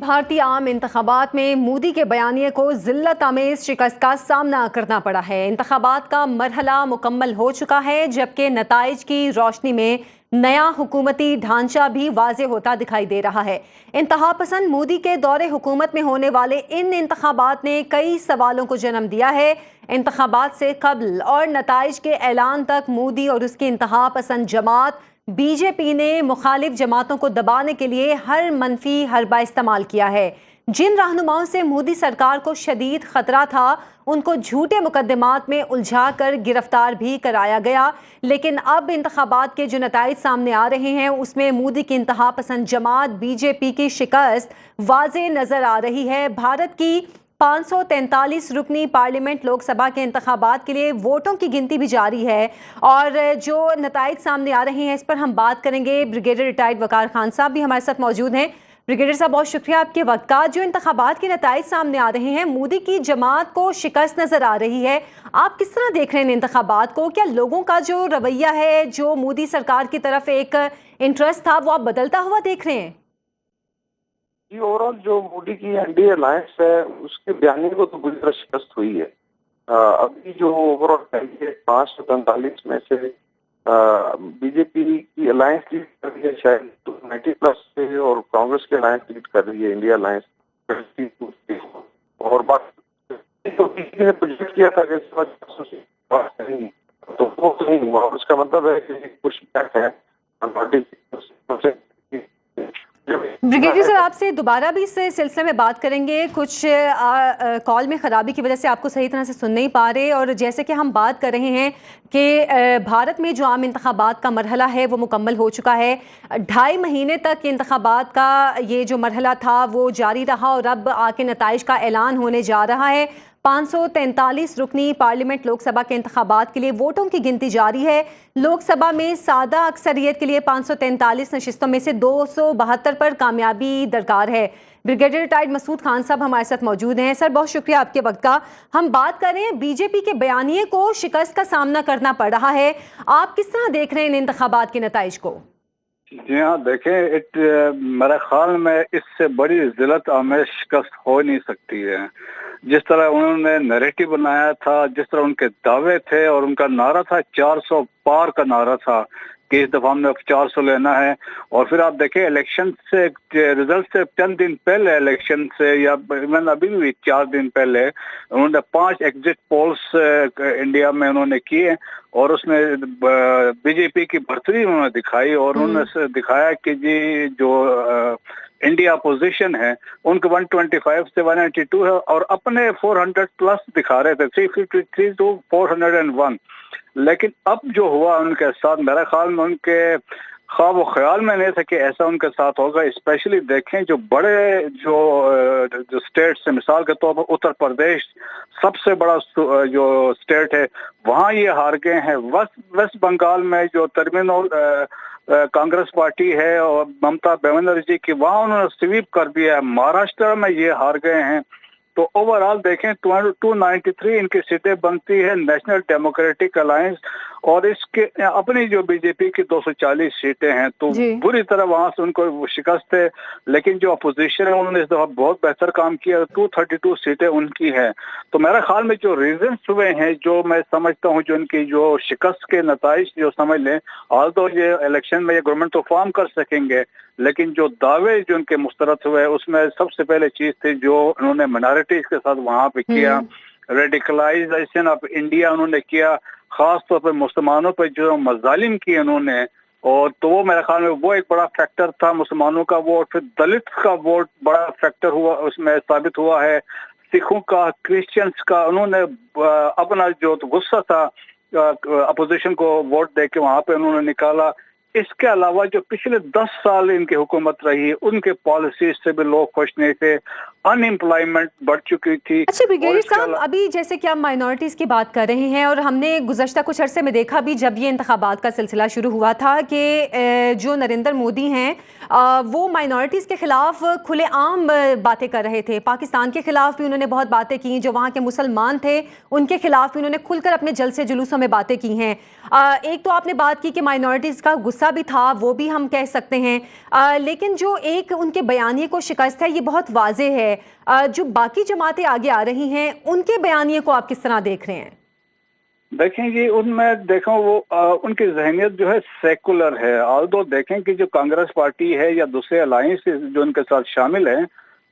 भारतीय आम इंतखाबात में मोदी के बयानिए को जिल्लत आमेज शिकस्त का सामना करना पड़ा है। इंतखाबात का मरहला मुकम्मल हो चुका है, जबकि नताइज की रोशनी में नया हुकूमती ढांचा भी वाज़े होता दिखाई दे रहा है। इंतहा पसंद मोदी के दौरे हुकूमत में होने वाले इन इंतखाबात ने कई सवालों को जन्म दिया है। इंतखाबात से कबल और नताइज के ऐलान तक मोदी और उसकी इंतहा पसंद जमात बीजेपी ने मुखालिफ जमातों को दबाने के लिए हर मनफी हरबा इस्तेमाल किया है। जिन रहनुमाओं से मोदी सरकार को शदीद खतरा था, उनको झूठे मुकदमात में उलझा कर गिरफ्तार भी कराया गया। लेकिन अब इंतखाबात के जो नताइज सामने आ रहे हैं, उसमें मोदी की इंतहा पसंद जमात बीजेपी की शिकस्त वाज़े नजर आ रही है। भारत की 543 रुकनी पार्लियामेंट लोकसभा के इंतखाबात के लिए वोटों की गिनती भी जारी है और जो नताइज सामने आ रहे हैं इस पर हम बात करेंगे। ब्रिगेडियर रिटायर्ड वकार खान साहब भी हमारे साथ मौजूद हैं। ब्रिगेडियर साहब, बहुत शुक्रिया आपके वक्त का। जो इंतखाबात के नताइज सामने आ रहे हैं, मोदी की जमात को शिकस्त नजर आ रही है, आप किस तरह देख रहे हैं इन इंतखाबात को? क्या लोगों का जो रवैया है, जो मोदी सरकार की तरफ एक इंटरेस्ट था, वो आप बदलता हुआ देख रहे हैं? जी, ओवरऑल जो मोदी की एनडीए अलायंस है उसके बयानी को तो बुरी तरह शिकस्त हुई है। अभी जो ओवरऑल 543 में से बीजेपी की अलायंस लीड कर रही है, शायद तो 90+ से, और कांग्रेस की अलायंस लीड कर रही है, इंडिया अलायंस। और बाकी तो बीजेपी ने प्रोजेक्ट किया था कि बात करेंगी, तो वो नहीं हुआ। उसका मतलब है कि कुछ बैक है। ब्रिगेडियर सर, आपसे दोबारा भी इस सिलसिले में बात करेंगे। कुछ कॉल में ख़राबी की वजह से आपको सही तरह से सुन नहीं पा रहे। और जैसे कि हम बात कर रहे हैं कि भारत में जो आम इंतखाबात का मरहला है वो मुकम्मल हो चुका है। 2.5 महीने तक इंतखाबात का ये जो मरहला था वो जारी रहा और अब आके नताइज का ऐलान होने जा रहा है। 543 रुकनी पार्लियामेंट लोकसभा के इंतखाबात के लिए वोटों की गिनती जारी है। लोकसभा में सादा अक्सरियत के लिए 543 नशिस्तों में से 272 पर कामयाबी दरकार है। ब्रिगेडियर रिटायर्ड मसूद खान साहब हमारे साथ मौजूद हैं। सर, बहुत शुक्रिया आपके वक्त का। हम बात कर रहे हैं बीजेपी के बयानिए को शिकस्त का सामना करना पड़ रहा है। आप किस तरह देख रहे हैं इन इंतखाबात के नताइज को? जी हाँ, देखें, मेरे ख्याल में इससे बड़ी जिल्लत आमेज शिकस्त हो नहीं सकती है। जिस तरह उन्होंने नैरेटिव बनाया था, जिस तरह उनके दावे थे, और उनका नारा था 400 पार का नारा था कि इस दफा हमने 400 लेना है। और फिर आप देखें इलेक्शन से रिजल्ट से चंद दिन पहले, इलेक्शन से या अभी भी 4 दिन पहले, उन्होंने 5 एग्जिट पोल्स इंडिया में उन्होंने किए और उसमें बीजेपी की बढ़तरी उन्होंने दिखाई। और उन्होंने दिखाया कि जी जो इंडिया अपोजिशन है उनके 125 से 182 है, और अपने 400+ दिखा रहे थे, 353 to 401। लेकिन अब जो हुआ उनके साथ, मेरे ख्याल में उनके ख्वाब व ख्याल में नहीं था कि ऐसा उनके साथ होगा। स्पेशली देखें जो बड़े जो स्टेट्स हैं, मिसाल के तौर पर उत्तर प्रदेश सबसे बड़ा जो स्टेट है, वहाँ ये हार गए हैं। वेस्ट बंगाल में जो तर्मिनल कांग्रेस पार्टी है और ममता बनर्जी की, वहाँ उन्होंने स्वीप कर दिया है। महाराष्ट्र में ये हार गए हैं। तो ओवरऑल देखें 293 इनकी सीटें बनती है नेशनल डेमोक्रेटिक अलायंस, और इसके अपनी जो बीजेपी की 240 सीटें हैं, तो बुरी तरह वहां से उनको शिकस्त है। लेकिन जो अपोजिशन है उन्होंने इस दफा बहुत बेहतर काम किया। 232 सीटें उनकी हैं। तो मेरे ख्याल में जो रीजंस हुए हैं, जो मैं समझता हूँ जो इनकी जो शिकस्त के नताइज जो समझ लें, ऑल्दो ये इलेक्शन में ये गवर्नमेंट तो फॉर्म कर सकेंगे, लेकिन जो दावे जो उनके मुस्तरद हुए उसमें सबसे पहले चीज थी जो उन्होंने माइनॉरिटीज के साथ वहां पे किया, रेडिकलाइजेशन ऑफ इंडिया उन्होंने किया, खास तौर पर मुसलमानों पर जो मजालिम किए उन्होंने। और तो वो मेरे ख्याल में वो एक बड़ा फैक्टर था, मुसलमानों का वोट। फिर दलित का वोट बड़ा फैक्टर हुआ, उसमें साबित हुआ है। सिखों का, क्रिश्चियंस का, उन्होंने अपना जो गुस्सा था अपोजिशन को वोट दे के वहां पे उन्होंने निकाला। इसके अलावा जो पिछले 10 साल इनकी हुकूमत रही है, उनके पॉलिसीज से भी लोग खुश नहीं थे। अनएम्प्लॉयमेंट बढ़ चुकी थी। अच्छा ब्रिगेडियर और इसके साहब, अभी जैसे कि आप माइनॉरिटीज़ की बात कर रहे हैं और हमने गुज़श्ता कुछ अरसे में देखा भी जब ये इंतखाबात का सिलसिला शुरू हुआ था कि जो नरेंद्र मोदी हैं वो माइनॉरिटीज़ के ख़िलाफ़ खुलेआम बातें कर रहे थे। पाकिस्तान के ख़िलाफ़ भी उन्होंने बहुत बातें की, जो वहाँ के मुसलमान थे उनके ख़िलाफ़ भी उन्होंने खुलकर अपने जलसे जुलूसों में बातें की हैं। एक तो आपने बात की कि माइनॉरिटीज़ का गुस्सा भी था, वो भी हम कह सकते हैं, लेकिन जो एक उनके बयानिए को शिकस्त है ये बहुत वाज़े है। जो बाकी जमातें आगे आ रही हैं उनके बयानिए को आप किस तरह देख रहे हैं? देखें जी, उनमें देखो वो उनकी जहनीत जो है सेकुलर है। ऑल्दो देखें कि जो कांग्रेस पार्टी है या दूसरे अलायंस जो उनके साथ शामिल हैं,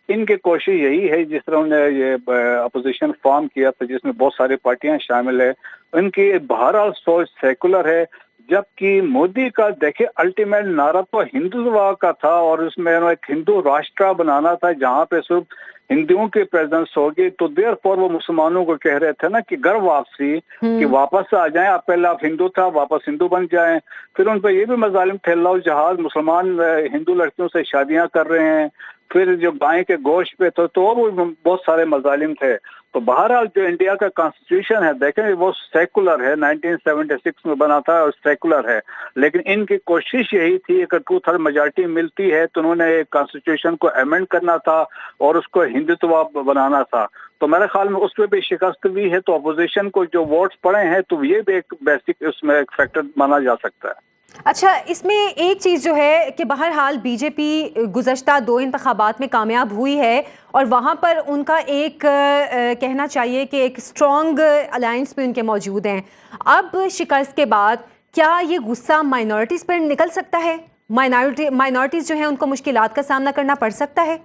इनकी कोशिश यही है, जिस तरह उन्होंने ये अपोजिशन फॉर्म किया था जिसमें बहुत सारी पार्टियां शामिल है, उनकी बहरहाल सोच सेकुलर है। जबकि मोदी का देखिए अल्टीमेट नारा तो हिंदुत्व का था और उसमें एक हिंदू राष्ट्र बनाना था जहां पे सिर्फ हिंदुओं की प्रेजेंस होगी। तो देयर फॉर वो मुसलमानों को कह रहे थे ना कि घर वापसी, कि वापस आ जाएं, आप पहले आप हिंदू था, वापस हिंदू बन जाएं। फिर उन पर ये भी मजालिम थे, लव जहाज, मुसलमान हिंदू लड़कियों से शादियां कर रहे हैं। फिर जो गाय के गोश्त पे तो वो बहुत सारे मजालिम थे। तो बहरहाल जो इंडिया का कॉन्स्टिट्यूशन है देखें वो सेकुलर है, 1976 में बना था और सेकुलर है। लेकिन इनकी कोशिश यही थी, अगर 2/3 मेजॉरिटी मिलती है तो उन्होंने कॉन्स्टिट्यूशन को अमेंड करना था और उसको हिंदुत्व बनाना था। तो मेरे ख्याल में उस पर भी शिकस्त भी है। तो अपोजिशन को जो वोट्स पड़े हैं तो ये भी एक बेसिक उसमें एक फैक्टर माना जा सकता है। अच्छा, इसमें एक चीज़ जो है कि बहरहाल बीजेपी गुज़श्ता 2 इंतखाबात में कामयाब हुई है और वहाँ पर उनका एक कहना चाहिए कि एक स्ट्रॉन्ग अलायंस भी उनके मौजूद हैं। अब शिकस्त के बाद क्या ये गुस्सा माइनॉरिटीज़ पर निकल सकता है? माइनॉरिटीज़ जो हैं उनको मुश्किलात का सामना करना पड़ सकता है?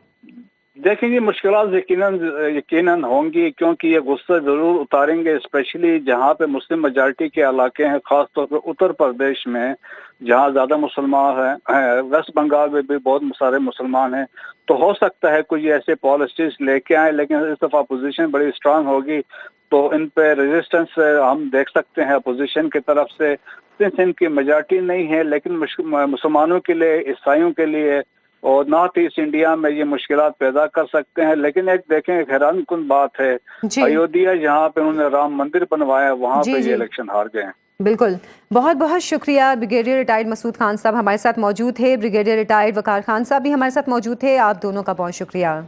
देखिए ये मुश्किलात यकीनन होंगी, क्योंकि ये गुस्सा जरूर उतारेंगे, स्पेशली जहाँ पे मुस्लिम मेजॉरिटी के इलाके हैं, खासतौर पर उत्तर प्रदेश में जहाँ ज़्यादा मुसलमान हैं। वेस्ट बंगाल में भी बहुत सारे मुसलमान हैं। तो हो सकता है कुछ ऐसे पॉलिसीज लेके आए, लेकिन इस दफ़ा अपोजिशन बड़ी स्ट्रांग होगी तो इन पे रेजिस्टेंस हम देख सकते हैं अपोजिशन की तरफ से। सिंस इनकी मेजॉरिटी नहीं है, लेकिन मुसलमानों के लिए, ईसाइयों के लिए और नॉर्थ ईस्ट इंडिया में ये मुश्किलात पैदा कर सकते हैं। लेकिन एक देखें, एक हैरानकुन बात है, अयोध्या जहाँ पे उन्होंने राम मंदिर बनवाया वहाँ पे ये इलेक्शन हार गए हैं। बिल्कुल, बहुत बहुत शुक्रिया। ब्रिगेडियर रिटायर्ड मसूद खान साहब हमारे साथ मौजूद थे, ब्रिगेडियर रिटायर्ड वकार खान साहब भी हमारे साथ मौजूद थे। आप दोनों का बहुत शुक्रिया।